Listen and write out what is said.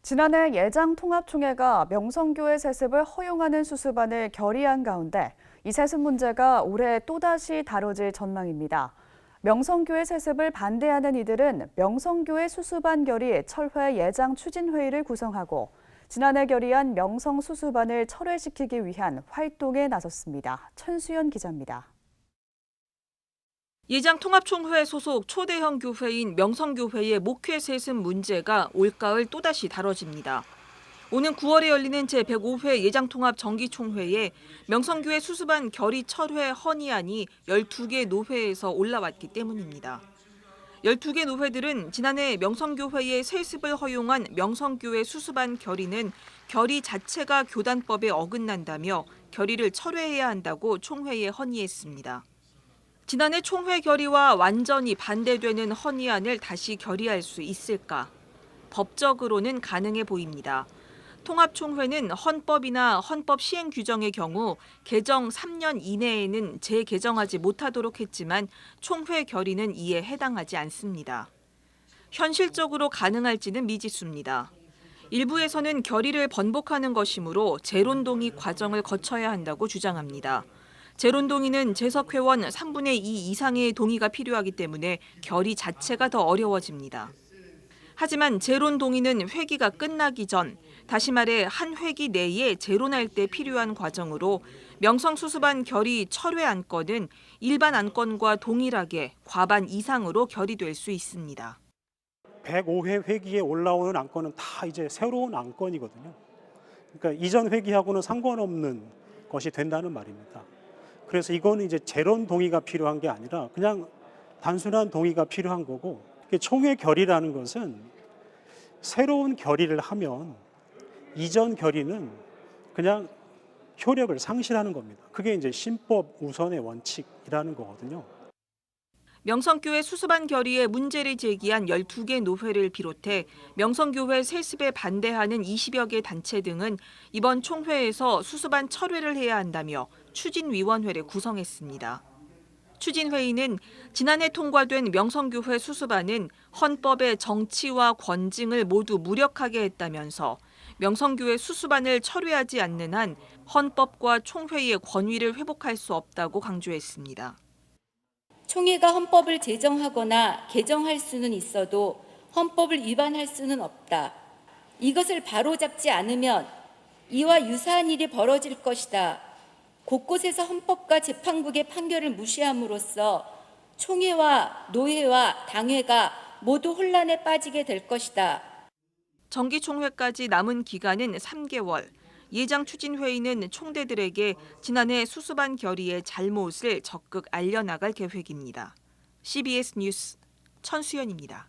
지난해 예장통합총회가 명성교회 세습을 허용하는 수습안을 결의한 가운데 이 세습 문제가 올해 또다시 다뤄질 전망입니다. 명성교회 세습을 반대하는 이들은 명성교회 수습안 결의 철회 예장 추진회의를 구성하고 지난해 결의한 명성 수습안을 철회시키기 위한 활동에 나섰습니다. 천수연 기자입니다. 예장통합총회 소속 초대형 교회인 명성교회의 목회 세습 문제가 올가을 또다시 다뤄집니다. 오는 9월에 열리는 제105회 예장통합 정기총회에 명성교회 수습안 결의 철회 헌의안이 12개 노회에서 올라왔기 때문입니다. 12개 노회들은 지난해 명성교회의 세습을 허용한 명성교회 수습안 결의는 결의 자체가 교단법에 어긋난다며 결의를 철회해야 한다고 총회에 헌의했습니다. 지난해 총회 결의와 완전히 반대되는 헌의안을 다시 결의할 수 있을까? 법적으로는 가능해 보입니다. 통합총회는 헌법이나 헌법 시행 규정의 경우 개정 3년 이내에는 재개정하지 못하도록 했지만 총회 결의는 이에 해당하지 않습니다. 현실적으로 가능할지는 미지수입니다. 일부에서는 결의를 번복하는 것이므로 재론동의 과정을 거쳐야 한다고 주장합니다. 재론동의는 재석회원 3분의 2 이상의 동의가 필요하기 때문에 결의 자체가 더 어려워집니다. 하지만 재론동의는 회기가 끝나기 전, 다시 말해 한 회기 내에 재론할 때 필요한 과정으로 명성수습안 결의 철회 안건은 일반 안건과 동일하게 과반 이상으로 결의될 수 있습니다. 105회 회기에 올라오는 안건은 다 이제 새로운 안건이거든요. 그러니까 이전 회기하고는 상관없는 것이 된다는 말입니다. 그래서 이거는 이제 재론 동의가 필요한 게 아니라 그냥 단순한 동의가 필요한 거고, 총회 결의라는 것은 새로운 결의를 하면 이전 결의는 그냥 효력을 상실하는 겁니다. 그게 이제 신법 우선의 원칙이라는 거거든요. 명성교회 수습안 결의에 문제를 제기한 12개 노회를 비롯해 명성교회 세습에 반대하는 20여 개 단체 등은 이번 총회에서 수습안 철회를 해야 한다며 추진위원회를 구성했습니다. 추진회의는 지난해 통과된 명성교회 수습안은 헌법의 정치와 권징을 모두 무력하게 했다면서 명성교회 수습안을 철회하지 않는 한 헌법과 총회의 권위를 회복할 수 없다고 강조했습니다. 총회가 헌법을 제정하거나 개정할 수는 있어도 헌법을 위반할 수는 없다. 이것을 바로잡지 않으면 이와 유사한 일이 벌어질 것이다. 곳곳에서 헌법과 재판국의 판결을 무시함으로써 총회와 노회와 당회가 모두 혼란에 빠지게 될 것이다. 정기총회까지 남은 기간은 3개월. 예장추진회의는 총대들에게 지난해 수습안 결의의 잘못을 적극 알려나갈 계획입니다. CBS 뉴스 천수연입니다.